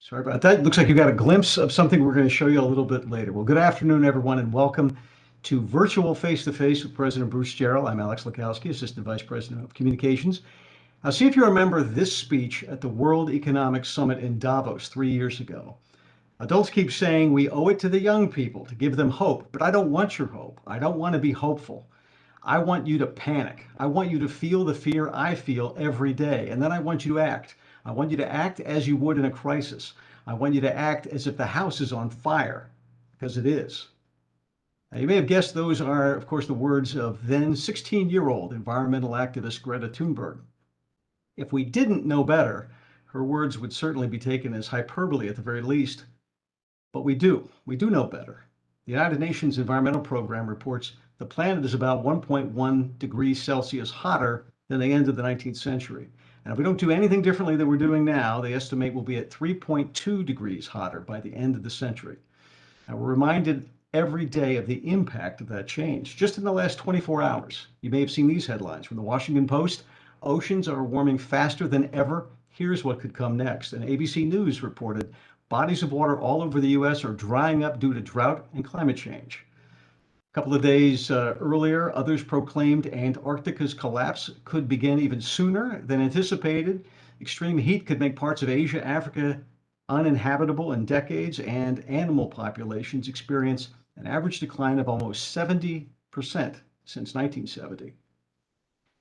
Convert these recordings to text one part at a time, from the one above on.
Sorry about that. Looks like you got a glimpse of something we're going to show you a little bit later. Well, good afternoon, everyone, and welcome to Virtual Face-to-Face with President Bruce Gerald. I'm Alex Lukowski, Assistant Vice President of Communications. Now, see if you remember this speech at the World Economic Summit in Davos 3 years ago. Adults keep saying we owe it to the young people to give them hope, but I don't want your hope. I don't want to be hopeful. I want you to panic. I want you to feel the fear I feel every day. And then I want you to act. I want you to act as you would in a crisis. I want you to act as if the house is on fire, because it is. Now, you may have guessed those are, of course, the words of then 16-year-old environmental activist Greta Thunberg. If we didn't know better, her words would certainly be taken as hyperbole at the very least. But we do. We do know better. The United Nations Environmental Program reports the planet is about 1.1 degrees Celsius hotter than the end of the 19th century. And if we don't do anything differently than we're doing now, they estimate we'll be at 3.2 degrees hotter by the end of the century. Now, we're reminded every day of the impact of that change. Just in the last 24 hours, you may have seen these headlines from the Washington Post. Oceans are warming faster than ever. Here's what could come next. And ABC News reported bodies of water all over the U.S. are drying up due to drought and climate change. A couple of days earlier, others proclaimed Antarctica's collapse could begin even sooner than anticipated. Extreme heat could make parts of Asia, Africa uninhabitable in decades, and animal populations experience an average decline of almost 70% since 1970.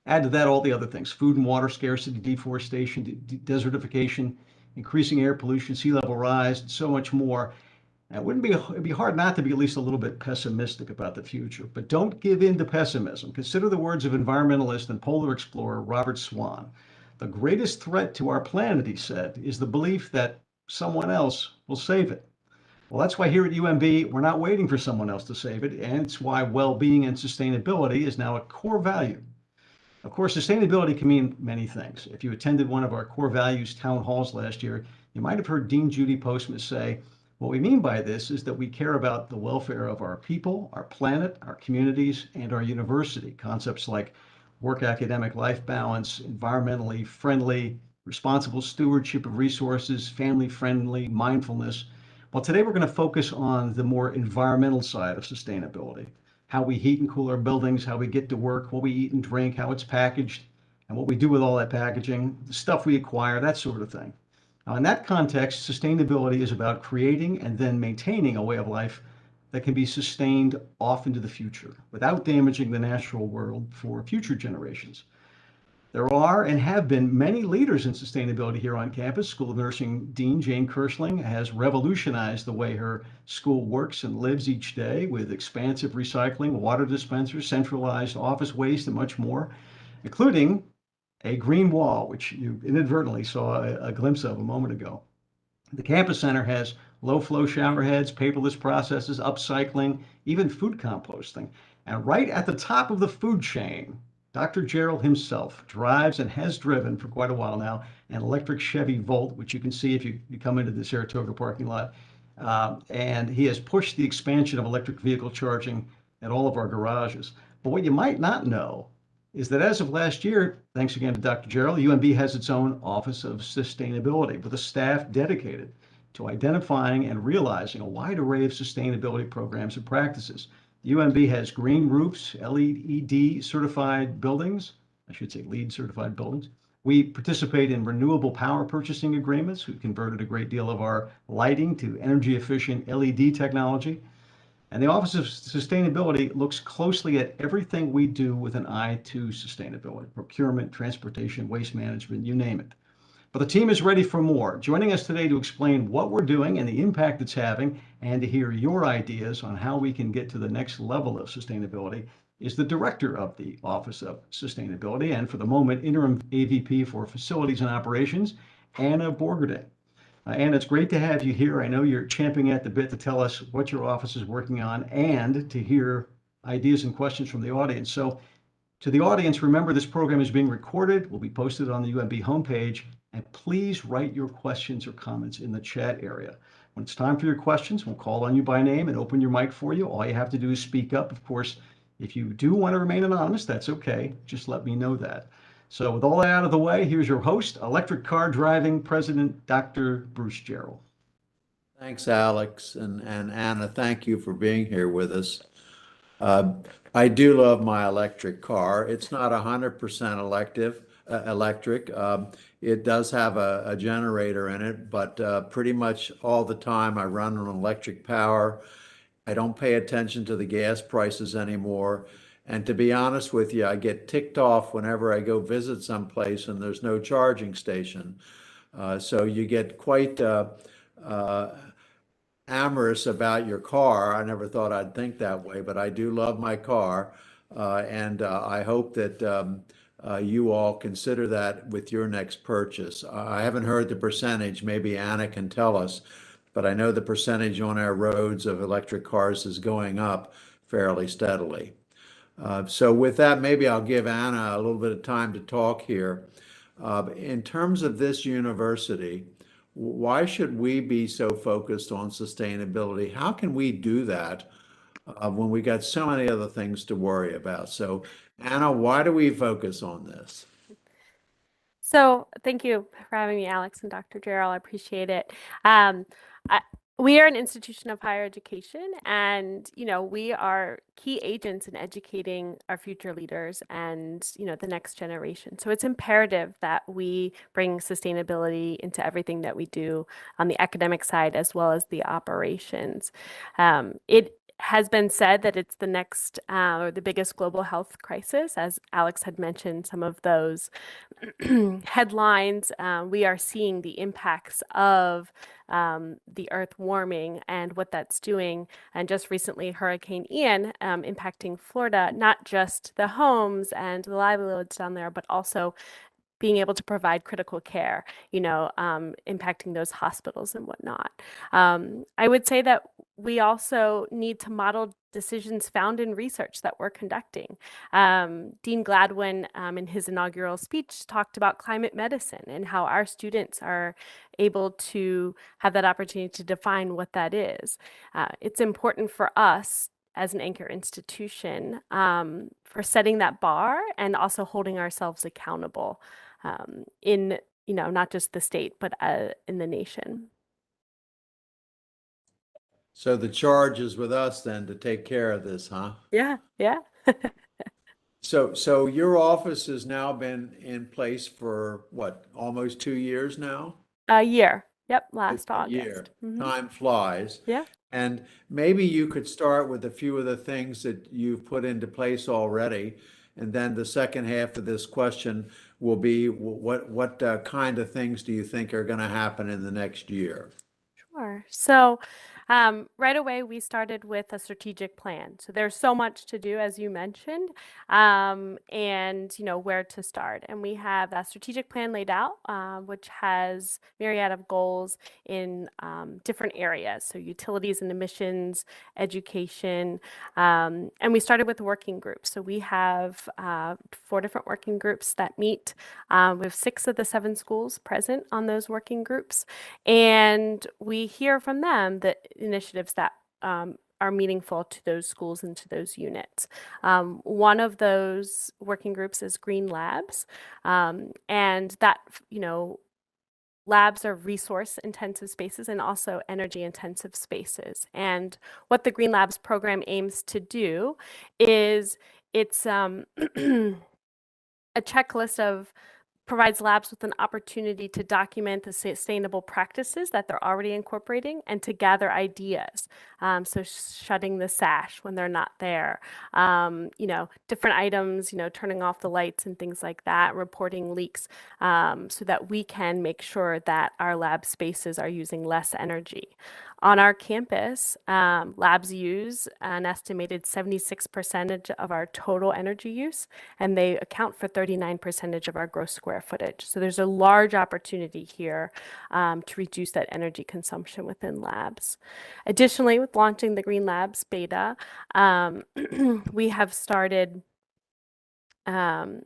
Add to that all the other things: food and water scarcity, deforestation, desertification, increasing air pollution, sea level rise, and so much more. It'd be hard not to be at least a little bit pessimistic about the future, but don't give in to pessimism. Consider the words of environmentalist and polar explorer Robert Swan. The greatest threat to our planet, he said, is the belief that someone else will save it. Well, that's why here at UMB, we're not waiting for someone else to save it, and it's why well-being and sustainability is now a core value. Of course, sustainability can mean many things. If you attended one of our core values town halls last year, you might have heard Dean Judy Postma say, what we mean by this is that we care about the welfare of our people, our planet, our communities, and our university. Concepts like work-academic life balance, environmentally friendly, responsible stewardship of resources, family-friendly, mindfulness. Well, today we're going to focus on the more environmental side of sustainability: how we heat and cool our buildings, how we get to work, what we eat and drink, how it's packaged, and what we do with all that packaging, the stuff we acquire, that sort of thing. Now, in that context, sustainability is about creating and then maintaining a way of life that can be sustained off into the future without damaging the natural world for future generations. There are and have been many leaders in sustainability here on campus. School of Nursing Dean Jane Kirschling has revolutionized the way her school works and lives each day with expansive recycling, water dispensers, centralized office waste, and much more, including a green wall, which you inadvertently saw a glimpse of a moment ago. The campus center has low-flow shower heads, paperless processes, upcycling, even food composting. And right at the top of the food chain, Dr. Gerald himself drives and has driven for quite a while now an electric Chevy Volt, which you can see if you come into the Saratoga parking lot. And he has pushed the expansion of electric vehicle charging at all of our garages. But what you might not know is that as of last year, thanks again to Dr. Gerald, UMB has its own Office of Sustainability with a staff dedicated to identifying and realizing a wide array of sustainability programs and practices. UMB has green roofs, LED certified buildings, I should say LEED certified buildings. We participate in renewable power purchasing agreements. We've converted a great deal of our lighting to energy efficient LED technology. And the Office of Sustainability looks closely at everything we do with an eye to sustainability: procurement, transportation, waste management, you name it. But the team is ready for more. Joining us today to explain what we're doing and the impact it's having, and to hear your ideas on how we can get to the next level of sustainability, is the director of the Office of Sustainability, and for the moment, interim AVP for Facilities and Operations, Anna Borgerding. And it's great to have you here. I know you're champing at the bit to tell us what your office is working on and to hear ideas and questions from the audience. So to the audience, remember this program is being recorded, will be posted on the UMB homepage, and please write your questions or comments in the chat area. When it's time for your questions, we'll call on you by name and open your mic for you. All you have to do is speak up. Of course, if you do want to remain anonymous, that's okay. Just let me know that. So with all that out of the way, here's your host, electric car driving President Dr. Bruce Gerald. Thanks, Alex, and Anna. Thank you for being here with us. Uh, I do love my electric car. It's not 100% electric. It does have a generator in it, but pretty much all the time I run on electric power. I don't pay attention to the gas prices anymore. And to be honest with you, I get ticked off whenever I go visit someplace and there's no charging station. So you get quite uh, amorous about your car. I never thought I'd think that way, but I do love my car. And I hope that you all consider that with your next purchase. I haven't heard the percentage. Maybe Anna can tell us, but I know the percentage on our roads of electric cars is going up fairly steadily. So with that, maybe I'll give Anna a little bit of time to talk here. In terms of this university, why should we be so focused on sustainability? How can we do that when we got so many other things to worry about? So, Anna, why do we focus on this? So thank you for having me, Alex and Dr. Gerald. I appreciate it. Um, I, we are an institution of higher education, and we are key agents in educating our future leaders and the next generation. So it's imperative that we bring sustainability into everything that we do on the academic side as well as the operations. It has been said that it's the next or the biggest global health crisis, as Alex had mentioned some of those headlines. We are seeing the impacts of the earth warming and what that's doing. And just recently, Hurricane Ian impacting Florida, not just the homes and the livelihoods down there, but also being able to provide critical care, impacting those hospitals and whatnot. I would say that we also need to model decisions found in research that we're conducting. Dean Gladwin, in his inaugural speech, talked about climate medicine and how our students are able to have that opportunity to define what that is. It's important for us as an anchor institution for setting that bar and also holding ourselves accountable in not just the state but in the nation. So the charge is with us then to take care of this, huh? Yeah, yeah. So your office has now been in place for what, almost 2 years now? A year. Yep, A last year. August. Time flies. Yeah. And maybe you could start with a few of the things that you've put into place already. And then the second half of this question will be what kind of things do you think are going to happen in the next year? Sure. So, right away, we started with a strategic plan. So there's so much to do, as you mentioned, and where to start. And we have a strategic plan laid out, which has myriad of goals in different areas. So utilities and emissions, education, and we started with working groups. So we have 4 different working groups that meet. We have 6 of the 7 schools present on those working groups. And we hear from them the initiatives that are meaningful to those schools and to those units. One of those working groups is Green Labs, and that, labs are resource intensive spaces and also energy intensive spaces. And what the Green Labs program aims to do is it's a checklist of provides labs with an opportunity to document the sustainable practices that they're already incorporating and to gather ideas. So shutting the sash when they're not there, different items, turning off the lights and things like that, reporting leaks, so that we can make sure that our lab spaces are using less energy. On our campus, labs use an estimated 76% of our total energy use, and they account for 39% of our gross square footage. So there's a large opportunity here to reduce that energy consumption within labs. Additionally, with launching the Green Labs beta, we have started um,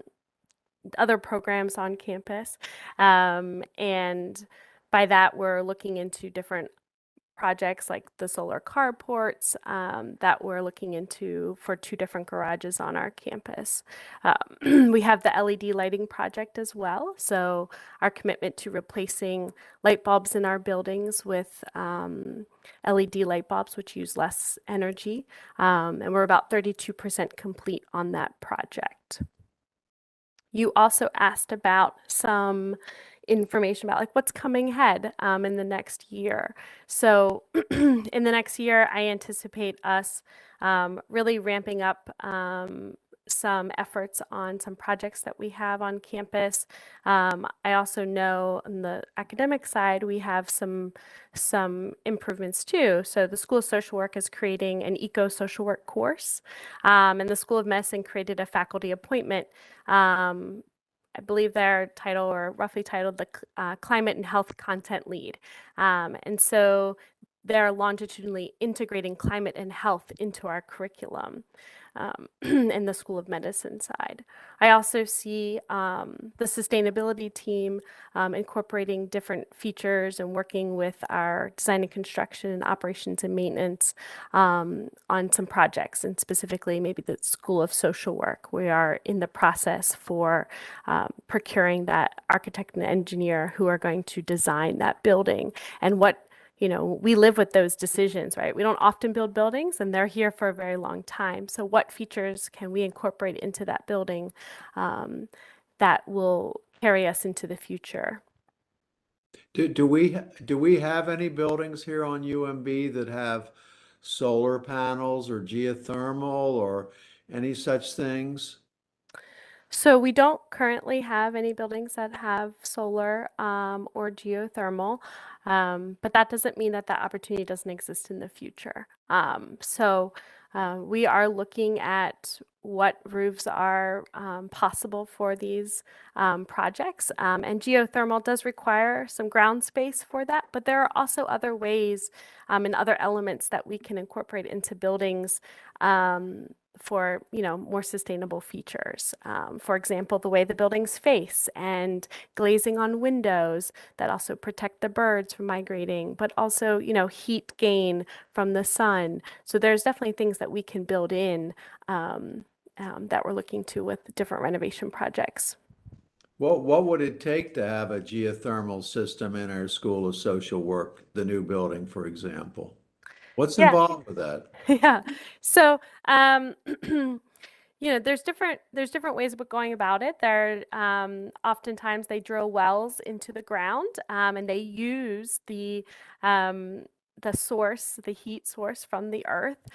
other programs on campus. And by that, we're looking into different projects like the solar carports that we're looking into for 2 different garages on our campus. We have the LED lighting project as well. So our commitment to replacing light bulbs in our buildings with LED light bulbs, which use less energy. And we're about 32% complete on that project. You also asked about some information about like what's coming ahead in the next year. So in the next year, I anticipate us really ramping up some efforts on some projects that we have on campus. I also know on the academic side, we have some improvements too. So the School of Social Work is creating an eco-social work course, and the School of Medicine created a faculty appointment. I believe their title, or roughly titled, the Climate and Health Content Lead. And so they're longitudinally integrating climate and health into our curriculum in the School of Medicine side. I also see the sustainability team incorporating different features and working with our design and construction and operations and maintenance on some projects, and specifically maybe the School of Social Work. We are in the process for procuring that architect and engineer who are going to design that building. And what we live with those decisions, right? We don't often build buildings, and they're here for a very long time. So what features can we incorporate into that building that will carry us into the future? Do we have any buildings here on UMB that have solar panels or geothermal or any such things? So we don't currently have any buildings that have solar or geothermal, but that doesn't mean that that opportunity doesn't exist in the future. We are looking at what roofs are possible for these projects, and geothermal does require some ground space for that, but there are also other ways and other elements that we can incorporate into buildings for more sustainable features. For example, the way the buildings face and glazing on windows that also protect the birds from migrating, but also heat gain from the sun. So there's definitely things that we can build in that we're looking to with different renovation projects. What would it take to have a geothermal system in our School of Social Work, the new building, for example? What's Yeah. involved with that? Yeah. So, there's different ways of going about it. There, oftentimes they drill wells into the ground, and they use the heat source from the earth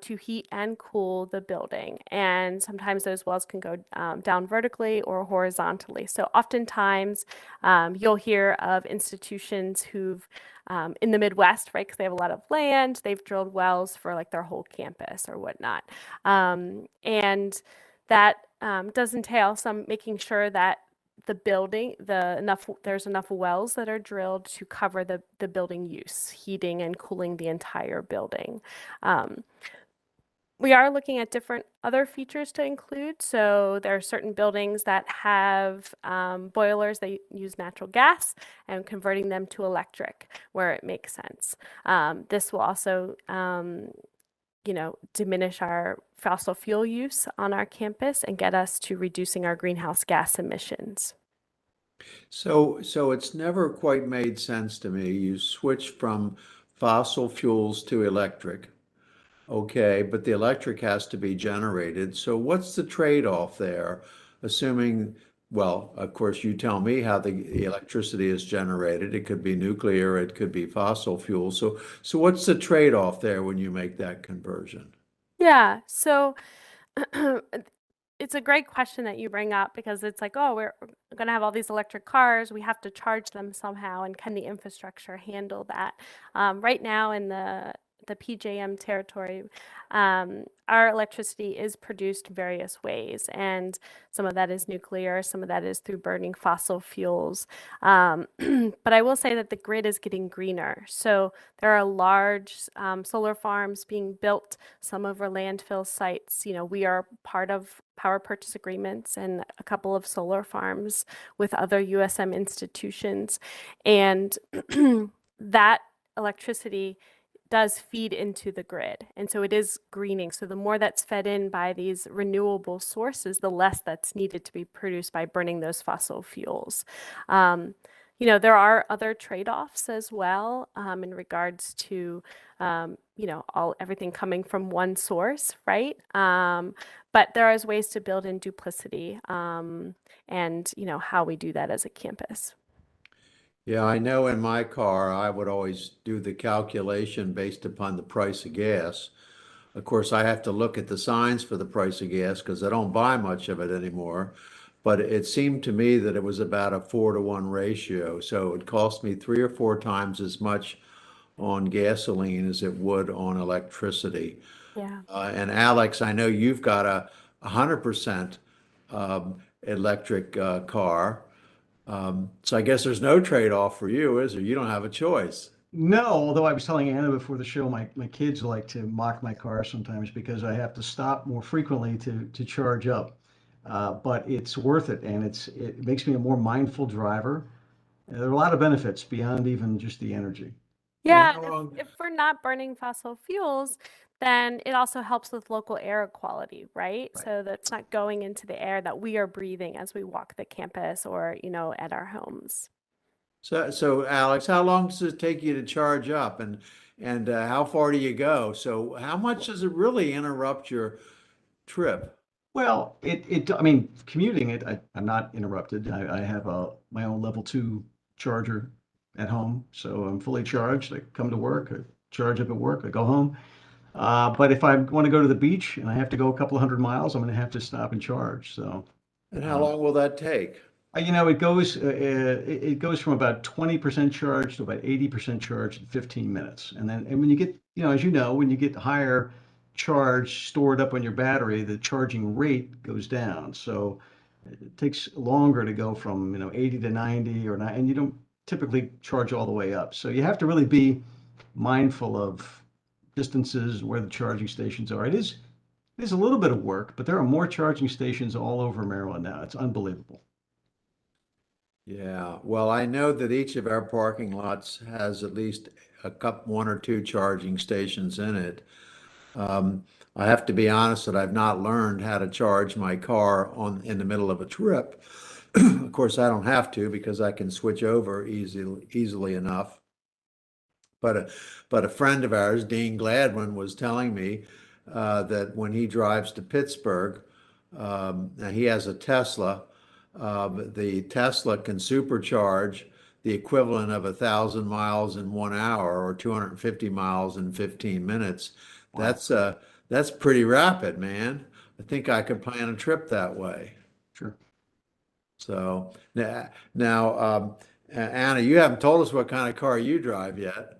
to heat and cool the building. And sometimes those wells can go down vertically or horizontally. So oftentimes you'll hear of institutions who've in the Midwest, right? Because they have a lot of land, they've drilled wells for like their whole campus or whatnot. And that does entail some making sure that the building, there's enough wells that are drilled to cover the building use, heating and cooling the entire building. We are looking at different other features to include. So there are certain buildings that have boilers. They use natural gas, and converting them to electric where it makes sense. This will also diminish our fossil fuel use on our campus and get us to reducing our greenhouse gas emissions. So it's never quite made sense to me. You switch from fossil fuels to electric. Okay, but the electric has to be generated. So what's the trade-off there? Assuming, well, of course, you tell me how the electricity is generated. It could be nuclear, it could be fossil fuel. So what's the trade-off there when you make that conversion? Yeah, so it's a great question that you bring up, because it's like, oh, we're going to have all these electric cars. We have to charge them somehow. And can the infrastructure handle that? Right now in the PJM territory, our electricity is produced various ways, and some of that is nuclear, some of that is through burning fossil fuels. But I will say that the grid is getting greener. So there are large solar farms being built, some over landfill sites. We are part of power purchase agreements and a couple of solar farms with other USM institutions, and that electricity does feed into the grid. And so it is greening. So the more that's fed in by these renewable sources, the less that's needed to be produced by burning those fossil fuels. There are other trade-offs as well in regards to, everything coming from one source, right? But there is ways to build in duplicity and, how we do that as a campus. Yeah, I know in my car, I would always do the calculation based upon the price of gas. Of course, I have to look at the signs for the price of gas because I don't buy much of it anymore. But it seemed to me that it was about a 4-to-1 ratio. So it would cost me 3 or 4 times as much on gasoline as it would on electricity. Yeah. And Alex, I know you've got a 100% electric car. So I guess there's no trade-off for you, is there? You don't have a choice. No, although I was telling Anna before the show, my kids like to mock my car sometimes because I have to stop more frequently to charge up. But it's worth it, and it makes me a more mindful driver. There are a lot of benefits beyond even just the energy. And Yeah, how and long? if we're not burning fossil fuels, then it also helps with local air quality, right? Right. So that's not going into the air that we are breathing as we walk the campus or, at our homes. So Alex, how long does it take you to charge up, and how far do you go? So how much does it really interrupt your trip? Well, I mean, commuting I'm not interrupted. I have my own level 2 charger at home, so I'm fully charged. I come to work, I charge up at work, I go home. But if I want to go to the beach and I have to go a couple of 100 miles, I'm going to have to stop and charge. So, And how um, long will that take? it goes from about 20% charge to about 80% charge in 15 minutes. And when you get, as you know, when you get higher charge stored up on your battery, the charging rate goes down. So it takes longer to go from, 80 to 90 or not, and you don't typically charge all the way up. So you have to really be mindful of distances, where the charging stations are. It is a little bit of work, but there are more charging stations all over Maryland now. It's unbelievable. Yeah, well, I know that each of our parking lots has at least one or two charging stations in it. Um, I have to be honest that I've not learned how to charge my car in the middle of a trip. Of course, I don't have to because I can switch over easily enough. But a friend of ours, Dean Gladwin, was telling me that when he drives to Pittsburgh, and he has a Tesla, the Tesla can supercharge the equivalent of 1,000 miles in 1 hour or 250 miles in 15 minutes. Wow. That's pretty rapid, man. I think I could plan a trip that way. Sure. So now, Anna, you haven't told us what kind of car you drive yet.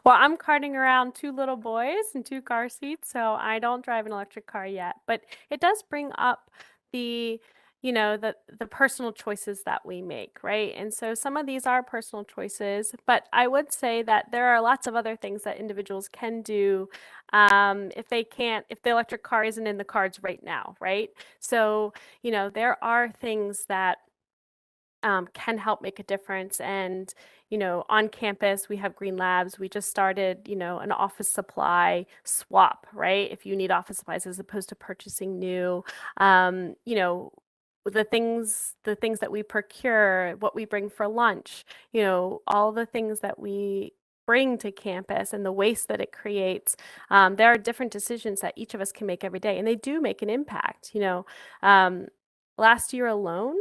Well, I'm carting around two little boys and two car seats, so I don't drive an electric car yet. But it does bring up the, the personal choices that we make, right? And so some of these are personal choices, but I would say that there are lots of other things that individuals can do if the electric car isn't in the cards right now, right? So, there are things that can help make a difference. And, on campus, we have green labs. We just started, an office supply swap, right? If you need office supplies as opposed to purchasing new, um, you know, the things that we procure, what we bring for lunch, all the things that we bring to campus and the waste that it creates. There are different decisions that each of us can make every day, and they do make an impact. Um, Last year alone,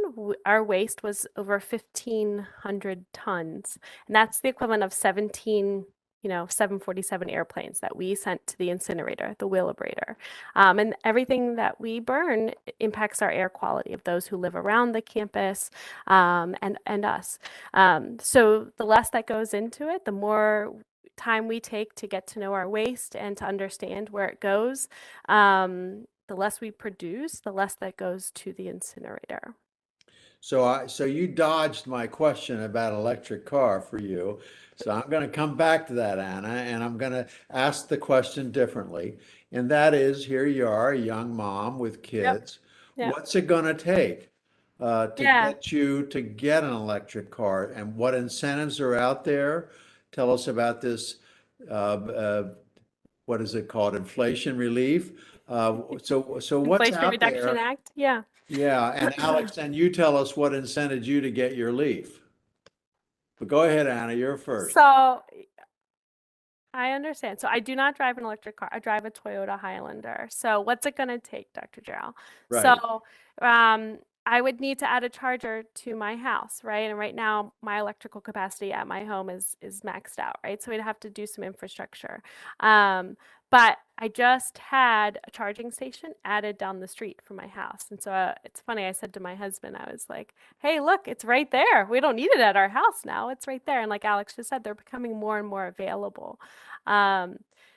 our waste was over 1,500 tons, and that's the equivalent of 17, 747 airplanes that we sent to the incinerator, the Wheelabrator. And everything that we burn impacts our air quality of those who live around the campus and us. So the less that goes into it, the more time we take to get to know our waste and to understand where it goes. The less we produce, the less that goes to the incinerator. So you dodged my question about electric car for you. So I'm going to come back to that, Anna, and I'm going to ask the question differently. And that is, here you are, a young mom with Yep. kids. Yep. What's it going to take to Yeah. get you to get an electric car, and what incentives are out there tell us about this, what is it called? Inflation relief. So what's Inflation out Reduction there? Act. Yeah. Yeah, and Alex, and you tell us what incented you to get your leaf. But go ahead, Anna, you're first. So I understand. So I do not drive an electric car. I drive a Toyota Highlander. So what's it going to take, Dr. Gerald? Right. So I would need to add a charger to my house, right? And right now my electrical capacity at my home is maxed out, right? So we'd have to do some infrastructure. But I just had a charging station added down the street from my house. And so it's funny, I said to my husband, I was like, hey, look, it's right there. We don't need it at our house now. It's right there. And like Alex just said, they're becoming more and more available. Um,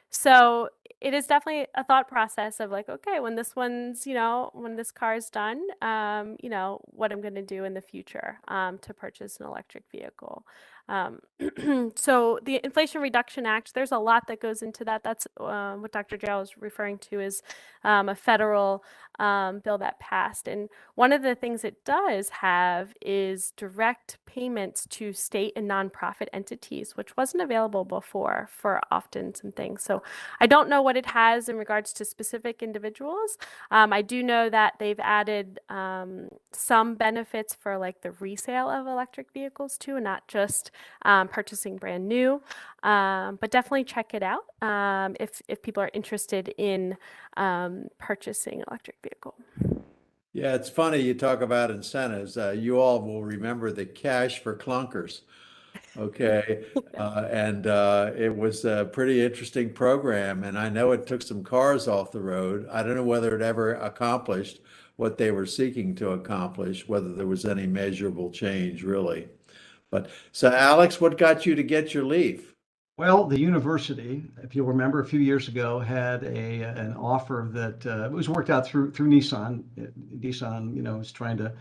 so it is definitely a thought process of like, okay, when this one's, when this car is done, what I'm going to do in the future to purchase an electric vehicle. So the Inflation Reduction Act, there's a lot that goes into that. That's what Dr. Gerald is referring to is a federal bill that passed. And one of the things it does have is direct payments to state and nonprofit entities, which wasn't available before for often some things. So I don't know what it has in regards to specific individuals. I do know that they've added some benefits for like the resale of electric vehicles too, and not just purchasing brand new. But definitely check it out if people are interested in purchasing an electric vehicle. Yeah, it's funny you talk about incentives. You all will remember the cash for clunkers. Okay. And it was a pretty interesting program. And I know it took some cars off the road. I don't know whether it ever accomplished what they were seeking to accomplish, whether there was any measurable change really. But so, Alex, what got you to get your leaf? Well, the university, if you'll remember, a few years ago had an offer that it was worked out through Nissan. Nissan, was trying to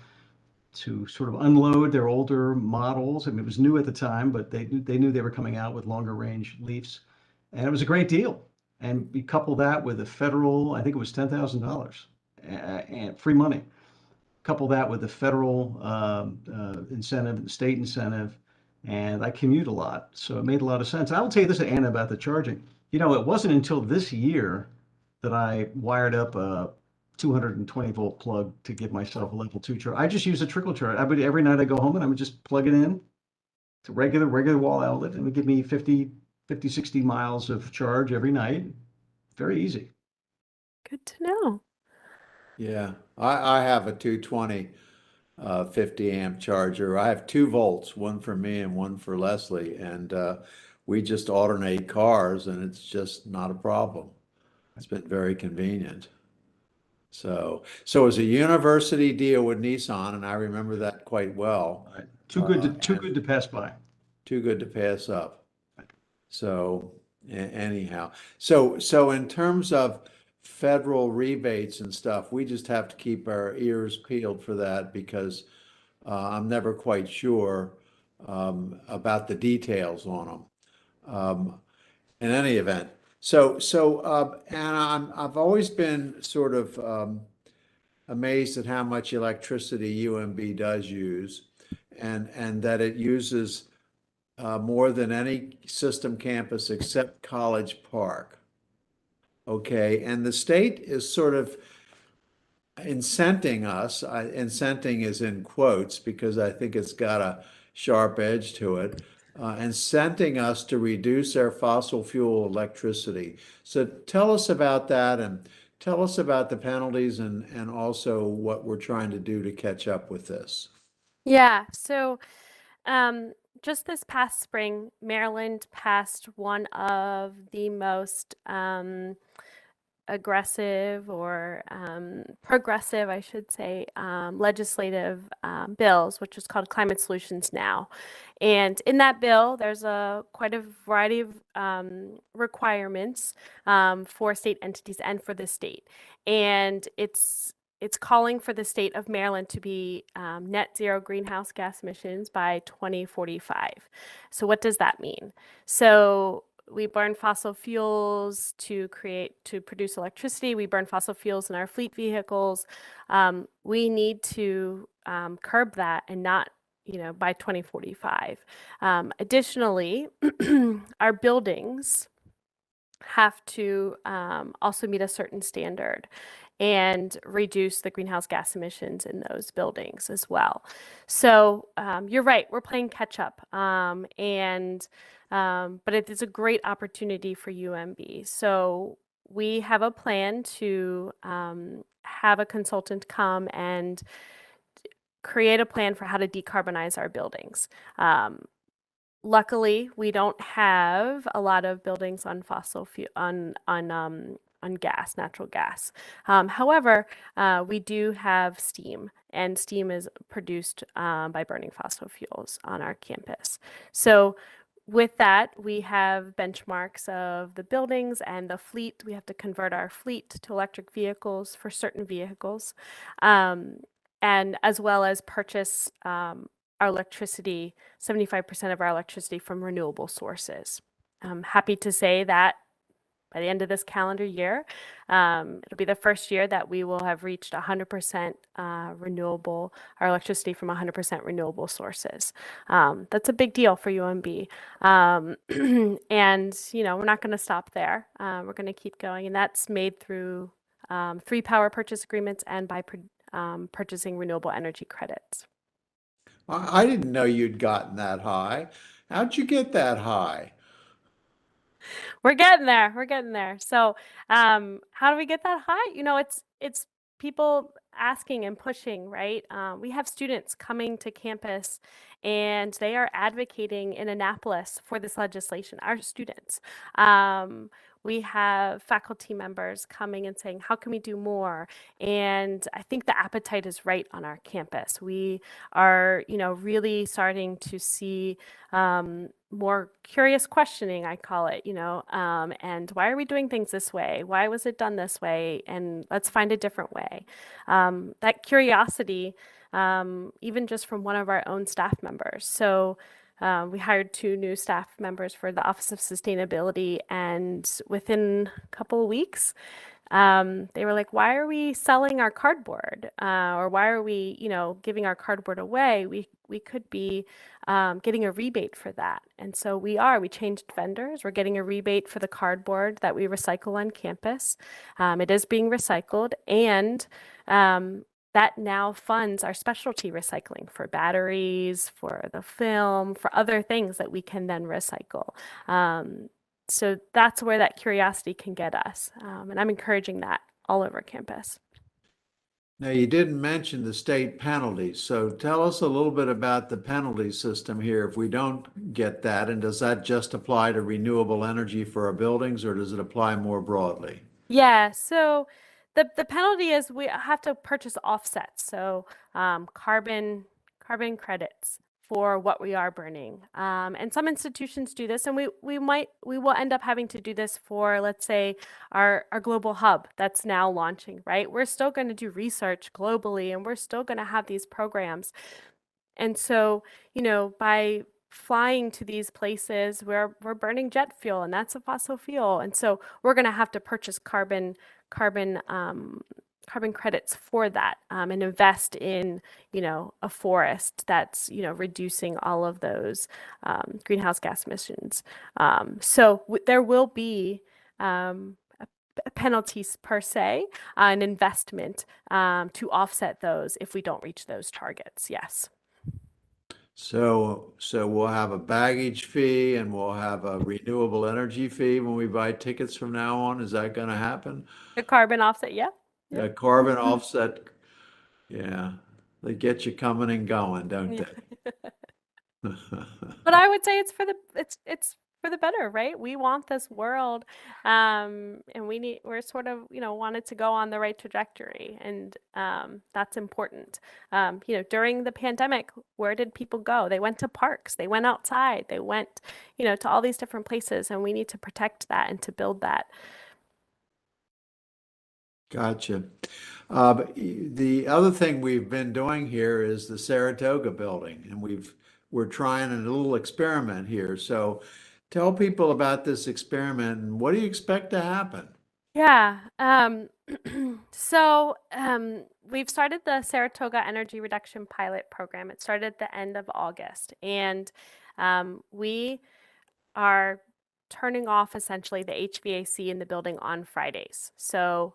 sort of unload their older models. I mean, it was new at the time, but they knew they were coming out with longer range Leafs, and it was a great deal. And we couple that with a federal, I think it was $10,000 and free money. Couple that with the federal incentive, the state incentive, and I commute a lot, so it made a lot of sense. I will tell you this, Anna, about the charging. It wasn't until this year that I wired up a 220-volt plug to give myself a level 2 charge. I just use a trickle charge. Every night I go home and I would just plug it in to regular wall outlet, and it would give me 50, 60 miles of charge every night. Very easy. Good to know. Yeah, I have a 220 50 amp charger. I have 2 volts, one for me and one for Leslie, and we just alternate cars, and it's just not a problem. It's been very convenient. So it was a university deal with Nissan, and I remember that quite well. Right. Too good And to pass by. too good to pass up. So anyhow, so in terms of federal rebates and stuff, we just have to keep our ears peeled for that because I'm never quite sure about the details on them. In any event, Anna, I've always been sort of amazed at how much electricity UMB does use, and that it uses more than any system campus except College Park. Okay, and the state is sort of incenting us. Incenting is in quotes because I think it's got a sharp edge to it. Incenting us to reduce our fossil fuel electricity. So tell us about that and tell us about the penalties and also what we're trying to do to catch up with this. Yeah. So just this past spring, Maryland passed one of the most aggressive or progressive, I should say, legislative bills, which is called Climate Solutions Now. And in that bill, there's quite a variety of requirements for state entities and for the state. And it's calling for the state of Maryland to be net zero greenhouse gas emissions by 2045. So what does that mean? So we burn fossil fuels to produce electricity. We burn fossil fuels in our fleet vehicles. We need to curb that and not by 2045. Additionally, our buildings have to also meet a certain standard and reduce the greenhouse gas emissions in those buildings as well. So you're right, we're playing catch up, but it is a great opportunity for UMB. So we have a plan to have a consultant come and create a plan for how to decarbonize our buildings. Luckily, we don't have a lot of buildings on fossil fuel on gas, natural gas. However, we do have steam, and steam is produced by burning fossil fuels on our campus. So with that, we have benchmarks of the buildings and the fleet. We have to convert our fleet to electric vehicles for certain vehicles, and as well as purchase our electricity, 75% of our electricity from renewable sources. I'm happy to say that by the end of this calendar year, it'll be the first year that we will have reached 100% renewable, our electricity from 100% renewable sources. That's a big deal for UMB. And, we're not going to stop there. We're going to keep going. And that's made through 3 power purchase agreements and by purchasing renewable energy credits. I didn't know you'd gotten that high. How'd you get that high? We're getting there. We're getting there. So, how do we get that high? It's people asking and pushing, right? We have students coming to campus, and they are advocating in Annapolis for this legislation. Our students. We have faculty members coming and saying, "How can we do more?" And I think the appetite is right on our campus. We are, really starting to see more curious questioning, I call it, and why are we doing things this way? Why was it done this way? And let's find a different way. That curiosity, even just from one of our own staff members. So we hired 2 new staff members for the Office of Sustainability, and within a couple of weeks, they were like, "Why are we selling our cardboard? Or why are we, giving our cardboard away? We could be getting a rebate for that." And so we changed vendors. We're getting a rebate for the cardboard that we recycle on campus. It is being recycled, and that now funds our specialty recycling for batteries, for the film, for other things that we can then recycle. So that's where that curiosity can get us. And I'm encouraging that all over campus. Now, you didn't mention the state penalties. So tell us a little bit about the penalty system here if we don't get that. And does that just apply to renewable energy for our buildings, or does it apply more broadly? Yeah, so the penalty is we have to purchase offsets, so carbon credits for what we are burning. And some institutions do this, and we will end up having to do this for, let's say, our global hub that's now launching, right? We're still going to do research globally, and we're still going to have these programs. And so, by flying to these places, we're burning jet fuel, and that's a fossil fuel. And so we're going to have to purchase carbon credits for that, and invest in, a forest that's, reducing all of those greenhouse gas emissions. So there will be penalties per se, an investment to offset those if we don't reach those targets. Yes. So we'll have a baggage fee and we'll have a renewable energy fee when we buy tickets from now on. Is that going to happen? The carbon offset, yeah. A carbon offset, yeah, they get you coming and going, don't they? But I would say it's for the better, right? We want this world, and we're sort of, wanted to go on the right trajectory, and that's important. During the pandemic, where did people go? They went to parks, they went outside, they went, to all these different places, and we need to protect that and to build that. Gotcha. But the other thing we've been doing here is the Saratoga building, and we're trying a little experiment here. So tell people about this experiment and what do you expect to happen? Yeah. So we've started the Saratoga Energy Reduction Pilot Program. It started at the end of August, and we are turning off essentially the HVAC in the building on Fridays. So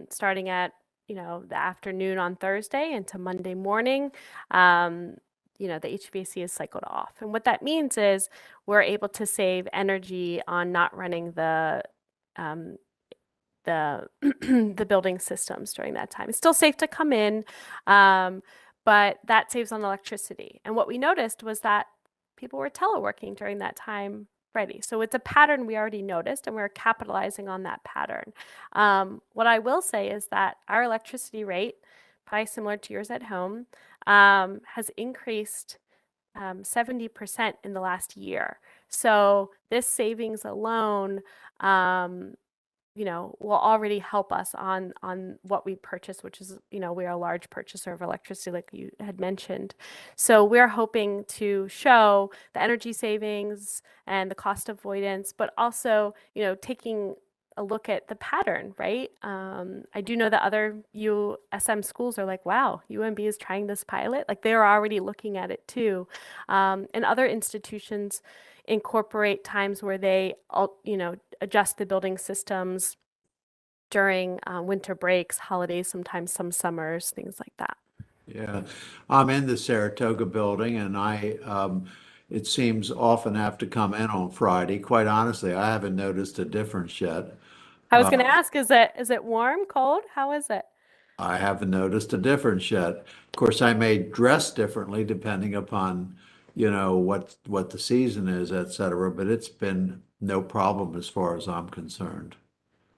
starting at the afternoon on Thursday into Monday morning, um, the HVAC is cycled off, and what that means is we're able to save energy on not running um, the the building systems during that time. It's still safe to come in, but that saves on electricity. And what we noticed was that people were teleworking during that time already. So it's a pattern we already noticed, and we're capitalizing on that pattern. What I will say is that our electricity rate, probably similar to yours at home, has increased 70% in the last year. So this savings alone, um, will already help us on what we purchase, which is, we are a large purchaser of electricity, like you had mentioned. So we're hoping to show the energy savings and the cost avoidance, but also, taking a look at the pattern, right? I do know that other USM schools are like, wow, UMB is trying this pilot. Like they're already looking at it too. And other institutions incorporate times where they, adjust the building systems during winter breaks, holidays, sometimes some summers, things like that. Yeah, I'm in the Saratoga building and it seems often have to come in on Friday. Quite honestly, I haven't noticed a difference yet. I was going to ask, is it warm, cold? How is it? I haven't noticed a difference yet. Of course, I may dress differently depending upon, what the season is, et cetera, but it's been no problem as far as I'm concerned.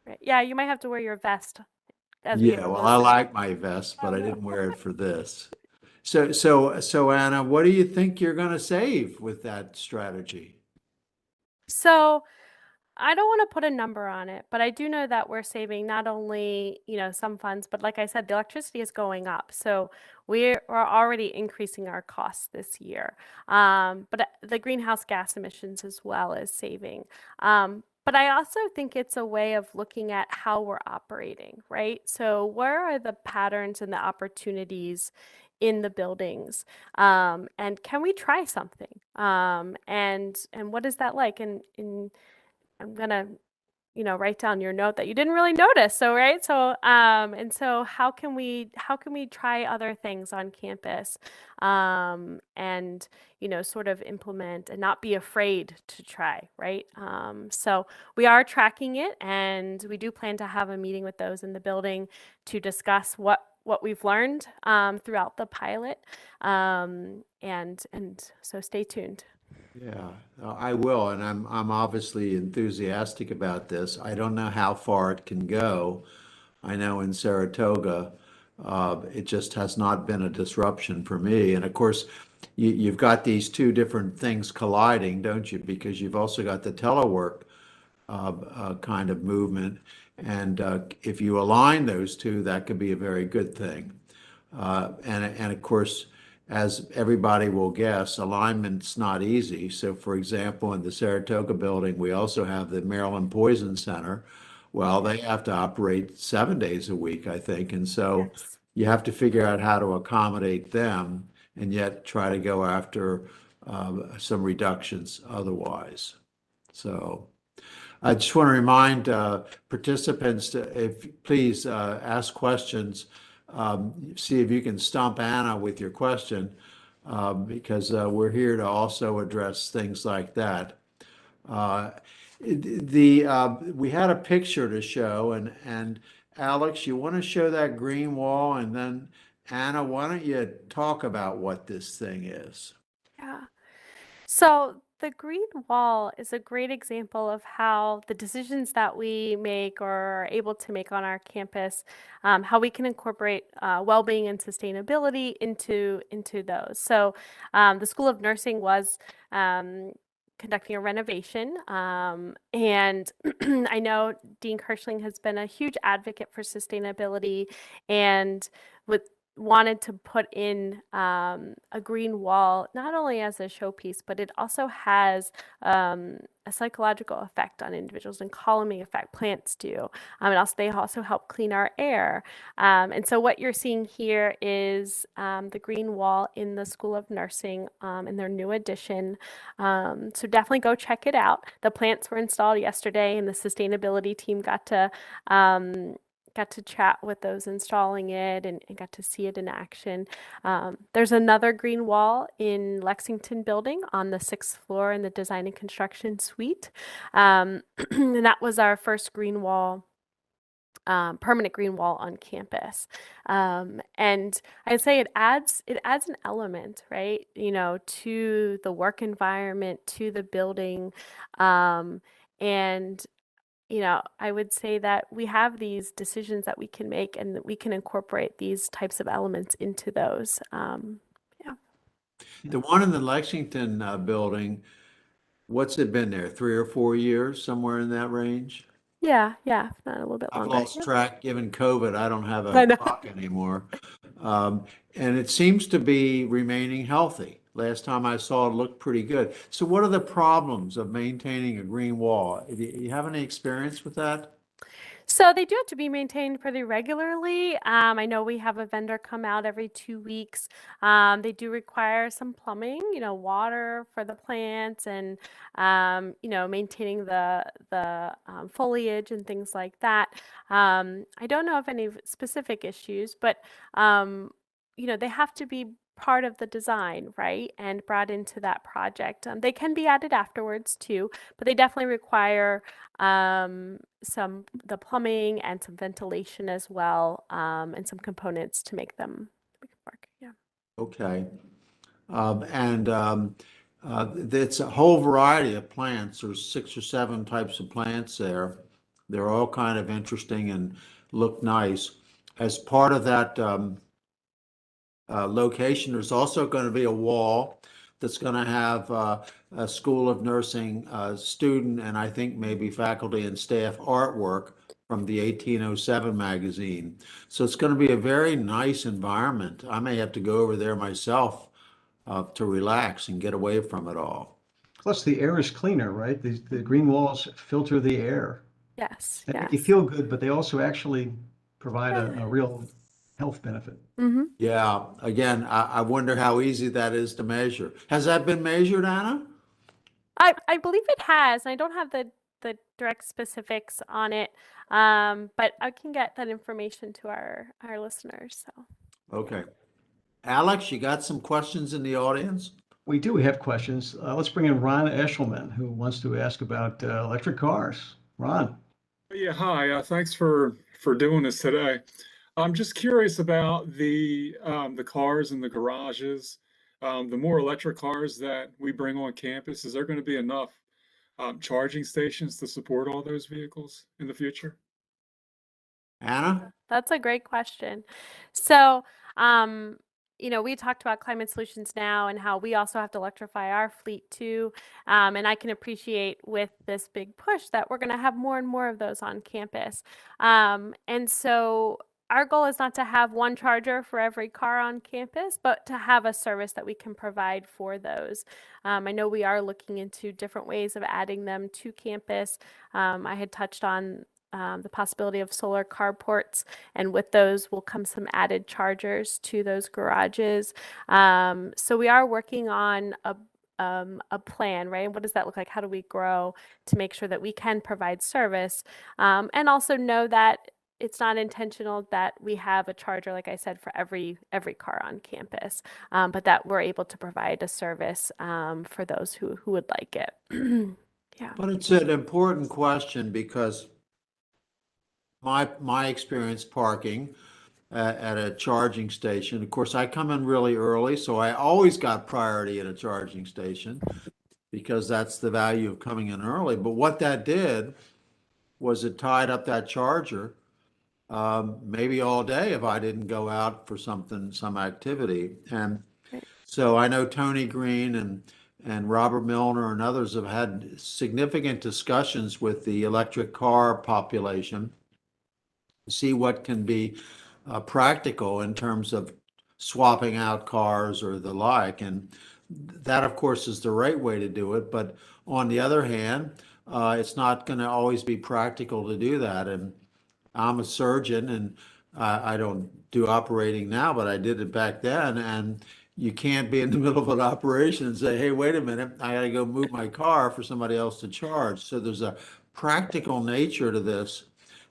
Right. Yeah, you might have to wear your vest as we get Yeah, well, I closer. like my vest, Oh but I no. didn't wear it for this. So Anna, what do you think you're going to save with that strategy? So I don't want to put a number on it, but I do know that we're saving not only, some funds, but like I said, the electricity is going up. So we are already increasing our costs this year. But the greenhouse gas emissions as well is saving. But I also think it's a way of looking at how we're operating, right? So where are the patterns and the opportunities in the buildings? And can we try something? And what is that like? And I'm gonna, write down your note that you didn't really notice. So, right. So, and so how can we try other things on campus, and, sort of implement and not be afraid to try, right? So we are tracking it, and we do plan to have a meeting with those in the building to discuss what we've learned, throughout the pilot. And so stay tuned. Yeah, I will, and I'm obviously enthusiastic about this. I don't know how far it can go. I know in Saratoga, it just has not been a disruption for me. And of course, you've got these two different things colliding, don't you? Because you've also got the telework kind of movement, and if you align those two, that could be a very good thing. And of course, as everybody will guess, alignment's not easy. So, for example, in the Saratoga building, we also have the Maryland Poison Center. Well, they have to operate 7 days a week, I think. And so Yes. you have to figure out how to accommodate them and yet try to go after some reductions otherwise. So I just want to remind participants to, if please ask questions. See if you can stump Anna with your question, because we're here to also address things like that. Uh, we had a picture to show, and Alex, you want to show that green wall, and then Anna, why don't you talk about what this thing is? Yeah. So the green wall is a great example of how the decisions that we make or are able to make on our campus, how we can incorporate well-being and sustainability into those. So the School of Nursing was conducting a renovation, and I know Dean Kirschling has been a huge advocate for sustainability, and with wanted to put in a green wall, not only as a showpiece, but it also has a psychological effect on individuals and calming effect. Plants do. And also, they also help clean our air. And so what you're seeing here is the green wall in the School of Nursing in their new addition. So definitely go check it out. The plants were installed yesterday, and the sustainability team got to chat with those installing it and got to see it in action. There's another green wall in Lexington building on the 6th floor in the design and construction suite. And that was our first green wall. Permanent green wall on campus, and I'd say it adds an element, right? To the work environment, to the building, and I would say that we have these decisions that we can make and that we can incorporate these types of elements into those. Yeah. The one in the Lexington building, what's it been there? 3 or 4 years, somewhere in that range? Yeah, if not a little bit I've longer. lost Yep. track. Given COVID, I don't have I a know. clock anymore. And it seems to be remaining healthy. Last time I saw it looked pretty good. So what are the problems of maintaining a green wall? Do you have any experience with that? So they do have to be maintained pretty regularly. I know we have a vendor come out every 2 weeks. They do require some plumbing, water for the plants, and maintaining the foliage and things like that. I don't know of any specific issues, but they have to be part of the design, right, and brought into that project. They can be added afterwards too, but they definitely require the plumbing and some ventilation as well, and some components to make them work. Yeah. Okay. It's a whole variety of plants. There's 6 or 7 types of plants there. They're all kind of interesting and look nice. As part of that location, there's also going to be a wall that's going to have a School of Nursing student and I think maybe faculty and staff artwork from the 1807 magazine. So it's going to be a very nice environment. I may have to go over there myself to relax and get away from it all. Plus, the air is cleaner, right? The green walls filter the air. Yes. They make you feel good, but they also actually provide a real health benefit. Mm-hmm. Yeah, again, I wonder how easy that is to measure. Has that been measured, Anna? I believe it has. I don't have the direct specifics on it, but I can get that information to our listeners. So. Okay. Alex, you got some questions in the audience? We do have questions. Let's bring in Ron Eshelman, who wants to ask about electric cars. Ron. Yeah, hi. Thanks for doing this today. I'm just curious about the cars in the garages. The more electric cars that we bring on campus, is there going to be enough charging stations to support all those vehicles in the future? Anna? That's a great question. So, we talked about Climate Solutions Now and how we also have to electrify our fleet too. And I can appreciate with this big push that we're going to have more and more of those on campus. And so our goal is not to have one charger for every car on campus, but to have a service that we can provide for those. I know we are looking into different ways of adding them to campus. I had touched on the possibility of solar carports, and with those will come some added chargers to those garages. So we are working on a plan, right? What does that look like? How do we grow to make sure that we can provide service, and also know that it's not intentional that we have a charger, like I said, for every car on campus, but that we're able to provide a service for those who would like it. Yeah. But it's an important question because my experience parking at a charging station, of course, I come in really early, so I always got priority at a charging station because that's the value of coming in early. But what that did was it tied up that charger maybe all day if I didn't go out for some activity. And so I know Tony Green and Robert Milner and others have had significant discussions with the electric car population to see what can be practical in terms of swapping out cars or the like. And that, of course, is the right way to do it. But on the other hand, it's not going to always be practical to do that. And I'm a surgeon, and I don't do operating now, but I did it back then. And you can't be in the middle of an operation and say, "Hey, wait a minute, I got to go move my car for somebody else to charge." So there's a practical nature to this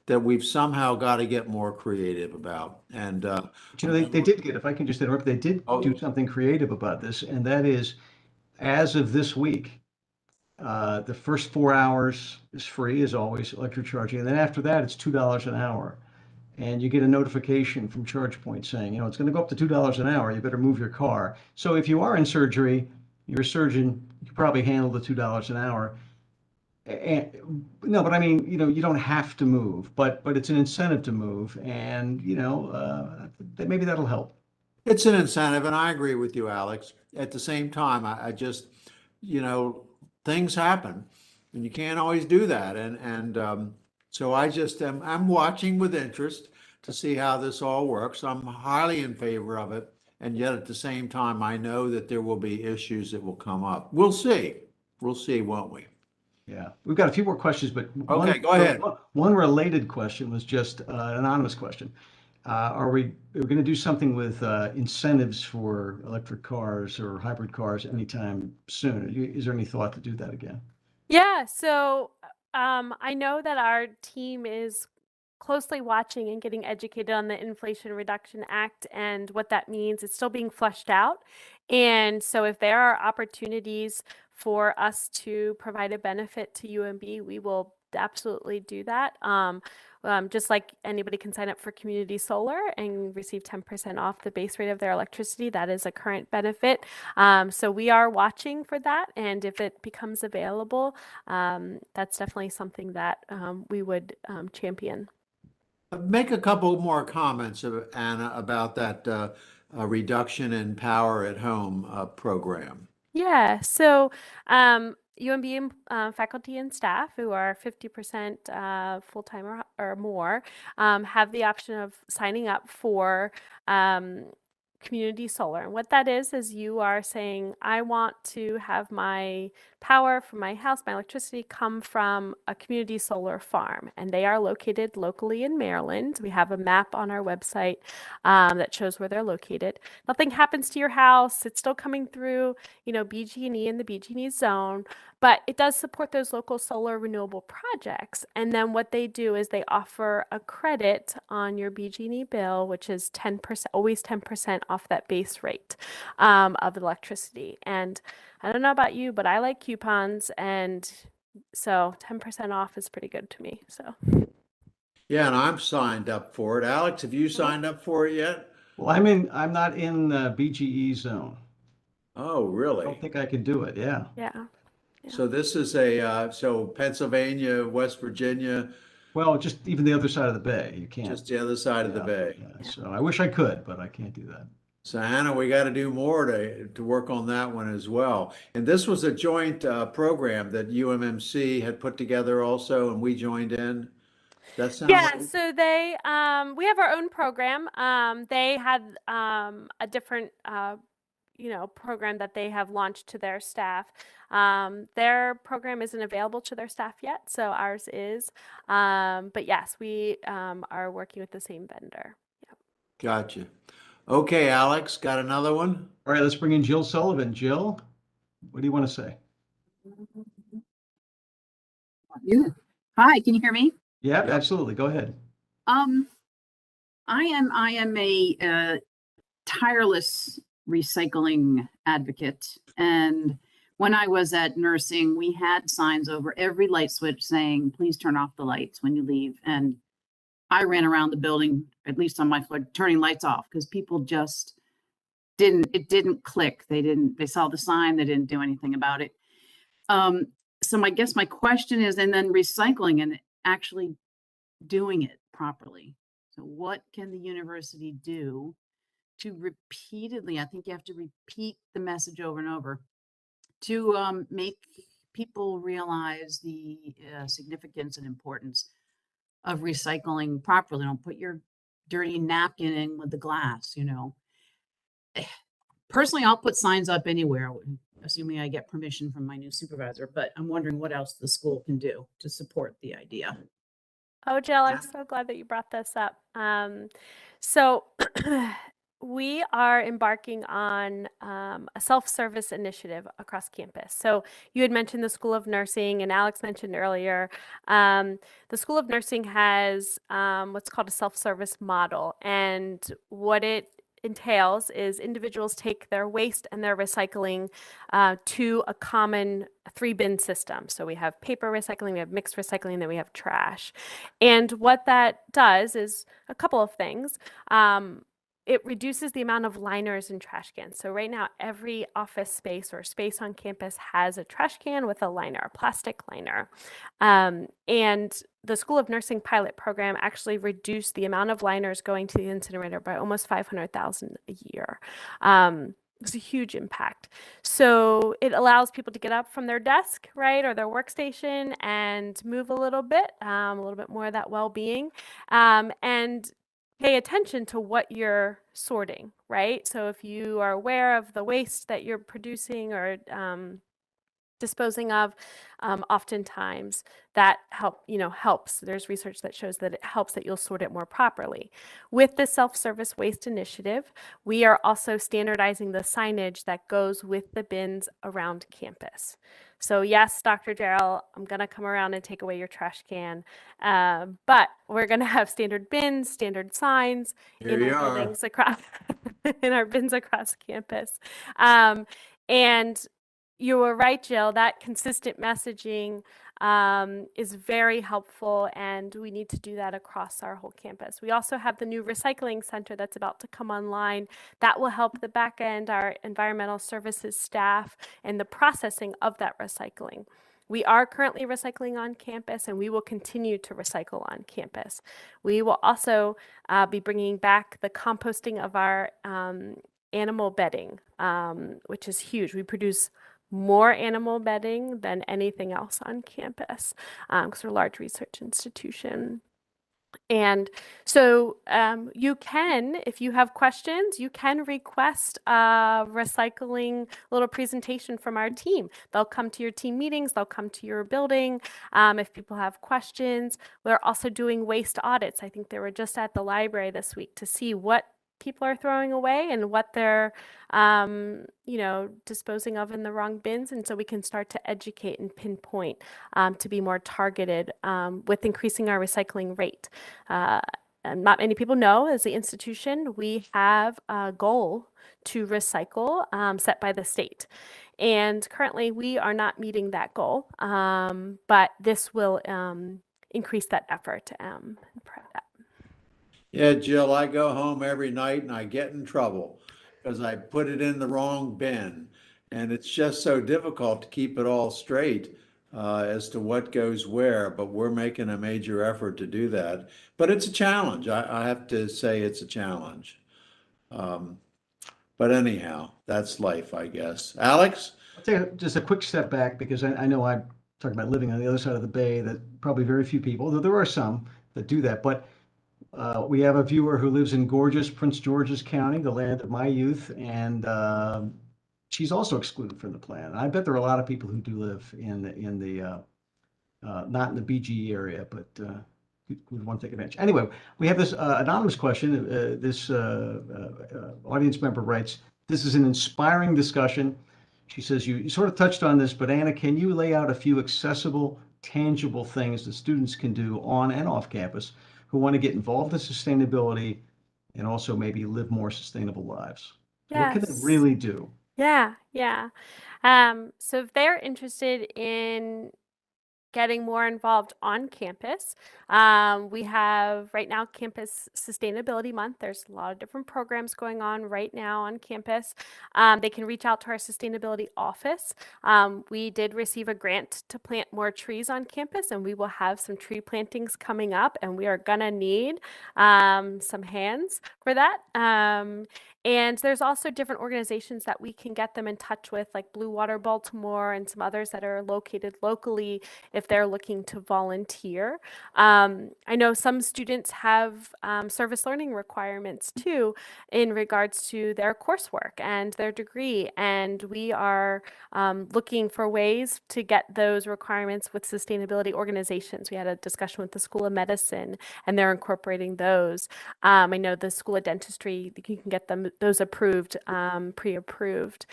that we've somehow got to get more creative about. And But, you know, they did get, if I can just interrupt, they did do something creative about this, and that is, as of this week, the first 4 hours is free, as always, electric charging, and then after that, it's $2 an hour. And you get a notification from ChargePoint saying, you know, it's going to go up to $2 an hour. You better move your car. So if you are in surgery, you're a surgeon, you can probably handle the $2 an hour. And, no, but I mean, you know, you don't have to move, but it's an incentive to move, and you know, maybe that'll help. it's an incentive, and I agree with you, Alex. At the same time, I just, you know, things happen, and you can't always do that. And so I just am I'm watching with interest to see how this all works. I'm highly in favor of it, and yet at the same time, I know that there will be issues that will come up. We'll see. We'll see, won't we? Yeah, we've got a few more questions, but Okay, go ahead. one related question was just an anonymous question. Are we going to do something with incentives for electric cars or hybrid cars anytime soon? Is there any thought to do that again? Yeah, so I know that our team is closely watching and getting educated on the Inflation Reduction Act and what that means. It's still being fleshed out. And so if there are opportunities for us to provide a benefit to UMB, we will absolutely do that. Just like anybody can sign up for community solar and receive 10% off the base rate of their electricity, that is a current benefit. So we are watching for that. And if it becomes available, that's definitely something that we would champion. Make a couple more comments, Anna, about that reduction in power at home program. Yeah, so UMB faculty and staff who are 50% full-time or more have the option of signing up for community solar. And what that is you are saying, I want to have my power from my house, my electricity come from a community solar farm. And they are located locally in Maryland. We have a map on our website that shows where they're located. Nothing happens to your house. It's still coming through, you know, BG&E in the BG&E zone, but it does support those local solar renewable projects. And then what they do is they offer a credit on your BG&E bill, which is 10%, always 10% off that base rate of electricity. And I don't know about you, but I like coupons, and so 10% off is pretty good to me. So Yeah, and I'm signed up for it. Alex, have you signed up for it yet? Well, I'm not in the BGE zone. Oh, I really? don't think I can do it. Yeah. yeah. So this is so Pennsylvania, West Virginia, Well, just even the other side of the bay, you can't. just the other side of the Yeah, bay. yeah. So I wish I could, but I can't do that. So Anna, we got to do more to work on that one as well. And this was a joint program that UMMC had put together also, and we joined in. That sound Yeah, right? so they we have our own program. They had a different you know, program that they have launched to their staff. Their program isn't available to their staff yet, so ours is. But yes, we are working with the same vendor. Yep. Gotcha. Okay, Alex, got another one? All right, let's bring in Jill Sullivan. Jill, what do you want to say? You. Hi, can you hear me? Yeah, Yep. absolutely. Go ahead. I am a tireless recycling advocate, and when I was at nursing, we had signs over every light switch saying, "Please turn off the lights when you leave." And I ran around the building, at least on my floor, turning lights off because people just it didn't click. They saw the sign, they didn't do anything about it. So I guess my question is, and then recycling and actually doing it properly. So what can the university do to repeatedly, I think you have to repeat the message over and over to make people realize the significance and importance of recycling properly. Don't put your dirty napkin in with the glass, you know. personally, I'll put signs up anywhere, assuming I get permission from my new supervisor, but I'm wondering what else the school can do to support the idea. Oh, Jill, I'm so glad that you brought this up. So we are embarking on a self-service initiative across campus. So you had mentioned the School of Nursing, and Alex mentioned earlier, the School of Nursing has what's called a self-service model. And what it entails is individuals take their waste and their recycling to a common 3-bin system. So we have paper recycling, we have mixed recycling, then we have trash. And what that does is a couple of things. It reduces the amount of liners in trash cans. So right now, every office space or space on campus has a trash can with a liner, a plastic liner. And the School of Nursing pilot program actually reduced the amount of liners going to the incinerator by almost 500,000 a year. It's a huge impact. So it allows people to get up from their desk, right, or their workstation and move a little bit more of that well-being, and pay attention to what you're sorting, right? So if you are aware of the waste that you're producing or disposing of, oftentimes that helps. There's research that shows that it helps that you'll sort it more properly. With the self-service waste initiative, we are also standardizing the signage that goes with the bins around campus. So yes, Dr. Jarrell, I'm going to come around and take away your trash can, but we're going to have standard bins, standard signs Here in you our are. buildings across in our bins across campus. And you were right, Jill, that consistent messaging is very helpful, and we need to do that across our whole campus. We also have the new recycling center that's about to come online. That will help the back end, our environmental services staff, and the processing of that recycling. We are currently recycling on campus, and we will continue to recycle on campus. We will also be bringing back the composting of our animal bedding, which is huge. We produce more animal bedding than anything else on campus because we're a large research institution. And so you can, if you have questions, you can request a recycling little presentation from our team. They'll come to your team meetings, they'll come to your building if people have questions. We're also doing waste audits. I think they were just at the library this week to see what people are throwing away and what they're disposing of in the wrong bins, and so we can start to educate and pinpoint to be more targeted with increasing our recycling rate. And not many people know, as the institution, we have a goal to recycle set by the state, and currently we are not meeting that goal, but this will increase that effort. Yeah, Jill, I go home every night and I get in trouble because I put it in the wrong bin. And it's just so difficult to keep it all straight as to what goes where, but we're making a major effort to do that. But it's a challenge. I have to say it's a challenge. But anyhow, that's life, I guess. Alex? I'll take just a quick step back because I know I'm talking about living on the other side of the bay, that probably very few people, though there are some that do that. But we have a viewer who lives in gorgeous Prince George's County, the land of my youth, and she's also excluded from the plan. And I bet there are a lot of people who do live in the not in the BG area, but who want to take advantage. Anyway, we have this anonymous question. This audience member writes, "This is an inspiring discussion." She says, you sort of touched on this, but Anna, can you lay out a few accessible, tangible things that students can do on and off campus who want to get involved in sustainability and also maybe live more sustainable lives? What can they Yes. really do? Yeah. So if they're interested in getting more involved on campus, we have right now Campus Sustainability Month. There's a lot of different programs going on right now on campus. They can reach out to our sustainability office. We did receive a grant to plant more trees on campus, and we will have some tree plantings coming up, and we are gonna need some hands for that. And there's also different organizations that we can get them in touch with, like Blue Water Baltimore and some others that are located locally. If if they're looking to volunteer. I know some students have service learning requirements too in regards to their coursework and their degree, and we are looking for ways to get those requirements with sustainability organizations. We had a discussion with the School of Medicine, and they're incorporating those. I know the School of Dentistry, you can get those approved, pre-approved.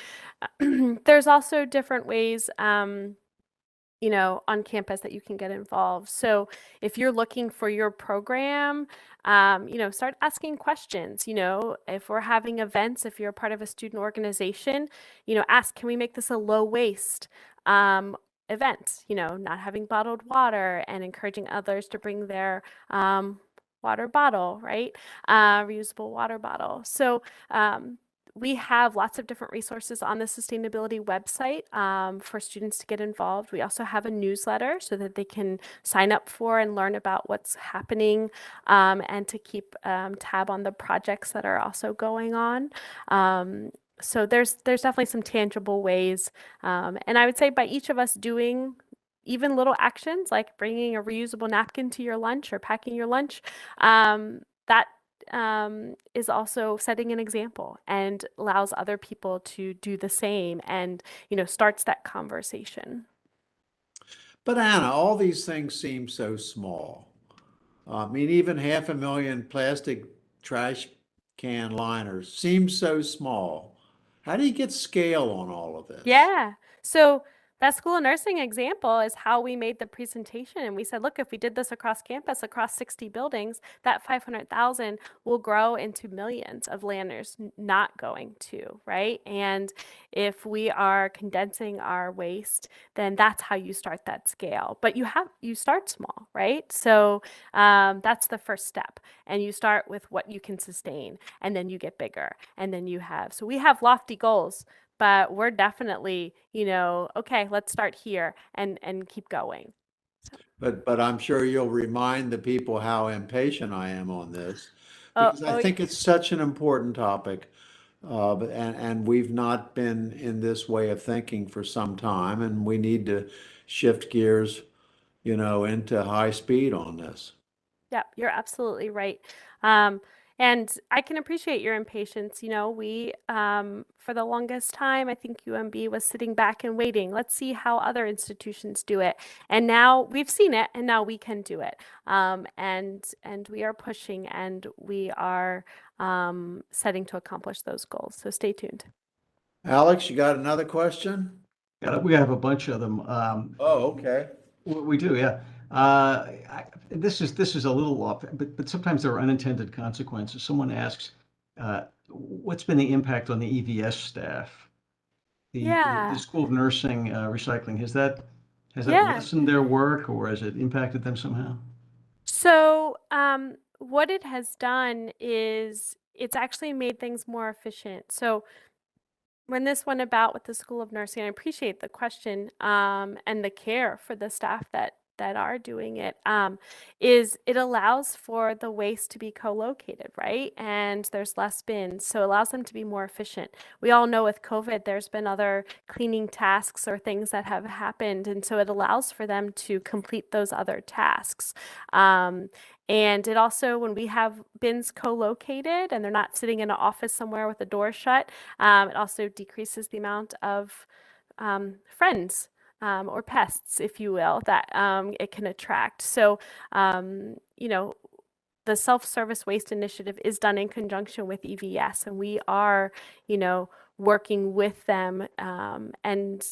There's also different ways, on campus that you can get involved. So if you're looking for your program, start asking questions. If we're having events, if you're a part of a student organization, ask, can we make this a low waste event? Not having bottled water and encouraging others to bring their water bottle, right? Reusable water bottle. So we have lots of different resources on the sustainability website for students to get involved. We also have a newsletter so that they can sign up for and learn about what's happening, and to keep tab on the projects that are also going on. So there's definitely some tangible ways. And I would say by each of us doing even little actions like bringing a reusable napkin to your lunch or packing your lunch, that is also setting an example and allows other people to do the same, and starts that conversation. But Anna, all these things seem so small. I mean, even 500,000 plastic trash can liners seems so small. How do you get scale on all of this? Yeah. So that School of Nursing example is how we made the presentation. And we said, look, if we did this across campus, across 60 buildings, that 500,000 will grow into millions of landers not going to, right? And if we are condensing our waste, then that's how you start that scale. But you start small, right? So that's the first step. And you start with what you can sustain, and then you get bigger. And then so we have lofty goals, but we're definitely, okay, let's start here and keep going. But I'm sure you'll remind the people how impatient I am on this, because I think it's such an important topic. And we've not been in this way of thinking for some time, and we need to shift gears, into high speed on this. Yeah, you're absolutely right. And I can appreciate your impatience. We, for the longest time, I think UMB was sitting back and waiting. Let's see how other institutions do it. And now we've seen it, and now we can do it. And we are pushing, and we are setting to accomplish those goals. So stay tuned. Alex, you got another question? We have a bunch of them. Oh, okay. We do, yeah. This is a little off, but sometimes there are unintended consequences. Someone asks, what's been the impact on the EVS staff? The School of Nursing recycling, has that lessened their work, or has it impacted them somehow? So what it has done is it's actually made things more efficient. So when this went about with the School of Nursing, I appreciate the question and the care for the staff that are doing it, is it allows for the waste to be co-located, right? And there's less bins, so it allows them to be more efficient. We all know with COVID, there's been other cleaning tasks or things that have happened, and so it allows for them to complete those other tasks. And it also, when we have bins co-located and they're not sitting in an office somewhere with the door shut, it also decreases the amount of friends or pests, if you will, that it can attract. So, the self-service waste initiative is done in conjunction with EVS, and we are, working with them, and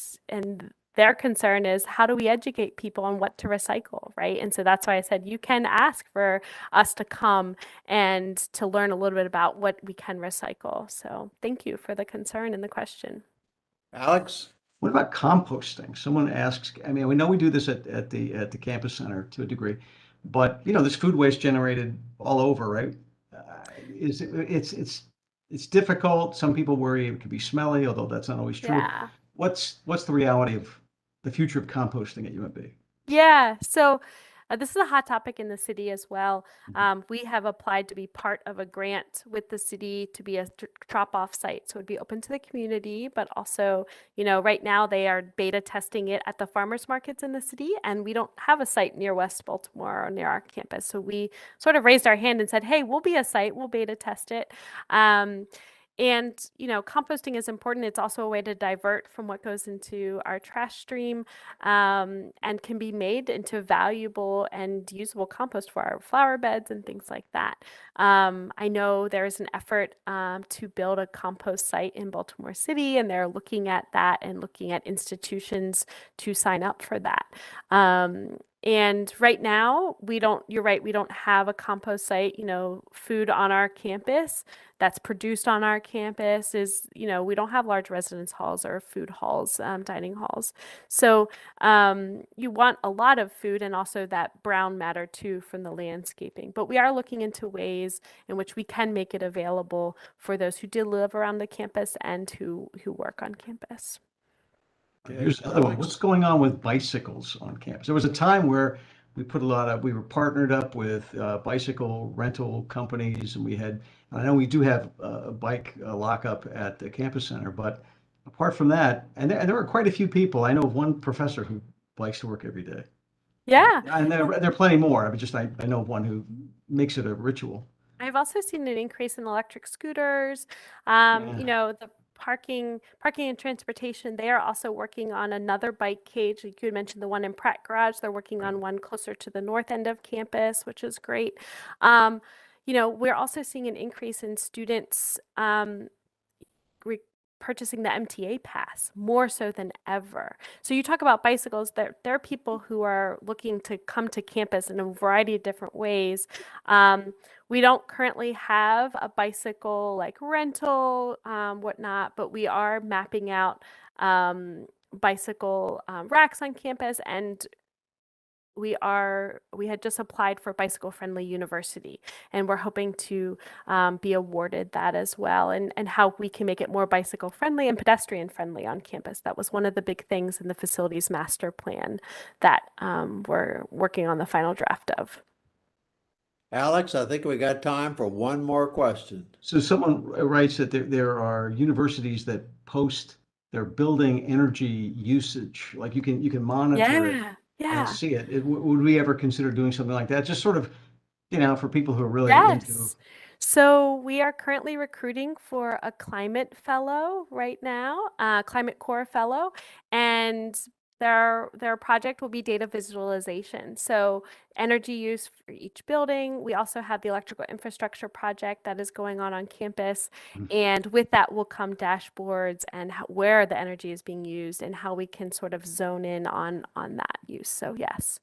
their concern is, how do we educate people on what to recycle, right? And so that's why I said you can ask for us to come and to learn a little bit about what we can recycle. So thank you for the concern and the question. Alex? What about composting? Someone asks, I mean, we know we do this at the campus center to a degree, but there's food waste generated all over, right? It's difficult. Some people worry it could be smelly, although that's not always true. Yeah. What's the reality of the future of composting at UMB? Yeah. So This is a hot topic in the city as well. We have applied to be part of a grant with the city to be a drop-off site. So it would be open to the community, but also, right now they are beta testing it at the farmers markets in the city, and we don't have a site near West Baltimore or near our campus. So we sort of raised our hand and said, hey, we'll be a site, we'll beta test it. And, composting is important. It's also a way to divert from what goes into our trash stream, and can be made into valuable and usable compost for our flower beds and things like that. I know there's an effort to build a compost site in Baltimore City, and they're looking at that and looking at institutions to sign up for that. And right now, you're right, we don't have a compost site. Food on our campus that's produced on our campus is, we don't have large residence halls or food halls, dining halls. So you want a lot of food and also that brown matter too from the landscaping. But we are looking into ways in which we can make it available for those who do live around the campus and who work on campus. Here's another one. What's going on with bicycles on campus? There was a time where we were partnered up with bicycle rental companies, and I know we do have a bike lockup at the campus center, but apart from that, and there are quite a few people. I know of one professor who bikes to work every day. Yeah. And there are plenty more. I know of one who makes it a ritual. I've also seen an increase in electric scooters. Yeah. The parking and transportation, they are also working on another bike cage. Like you had mentioned the one in Pratt Garage. They're working on one closer to the north end of campus, which is great. We're also seeing an increase in students purchasing the MTA pass more so than ever. So you talk about bicycles, there are people who are looking to come to campus in a variety of different ways. We don't currently have a bicycle like rental, whatnot, but we are mapping out bicycle racks on campus, and we had just applied for bicycle friendly university, and we're hoping to be awarded that as well, and how we can make it more bicycle friendly and pedestrian friendly on campus. That was one of the big things in the facilities master plan that we're working on the final draft of. Alex, I think we got time for one more question. So someone writes that there are universities that post their building energy usage, like you can monitor it and Yeah. see it. Would we ever consider doing something like that? Just sort of, for people who are really into. Yes. So we are currently recruiting for a climate fellow right now, climate core fellow, and their project will be data visualization. So energy use for each building. We also have the electrical infrastructure project that is going on campus, and with that will come dashboards and where the energy is being used and how we can sort of zone in on that use. So yes.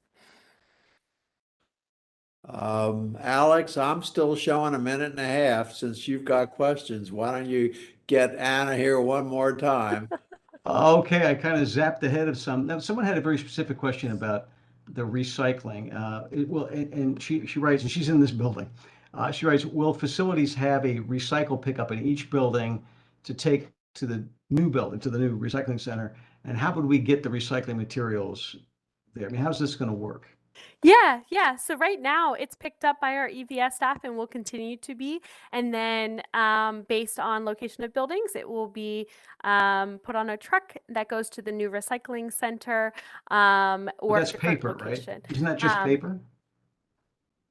Alex, I'm still showing 1.5 minutes since you've got questions. Why don't you get Anna here one more time? Okay, I kind of zapped ahead of some. Now, someone had a very specific question about the recycling. And she writes, and she's in this building. She writes, will facilities have a recycle pickup in each building to take to the new building, to the new recycling center? And how would we get the recycling materials there? I mean, how's this going to work? Yeah. So right now it's picked up by our EVS staff and will continue to be. And then based on location of buildings, it will be put on a truck that goes to the new recycling center or That's a different paper, right? location. Isn't that just paper?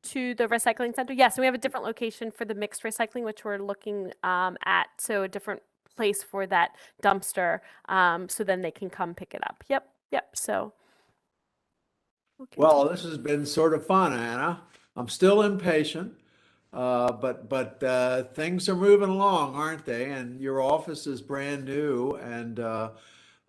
To the recycling center. Yes, we have a different location for the mixed recycling, which we're looking at. So a different place for that dumpster, so then they can come pick it up. Yep. So. Well, this has been sort of fun, Anna. I'm still impatient, but things are moving along, aren't they? And your office is brand new and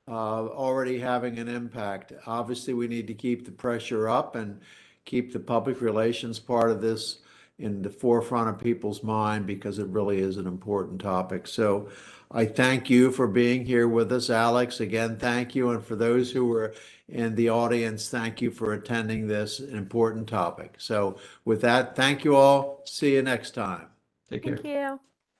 already having an impact. Obviously, we need to keep the pressure up and keep the public relations part of this in the forefront of people's mind because it really is an important topic. So I thank you for being here with us, Alex. Again, thank you. And for those who were in the audience, thank you for attending this important topic. So with that, thank you all. See you next time. Take care. Thank you.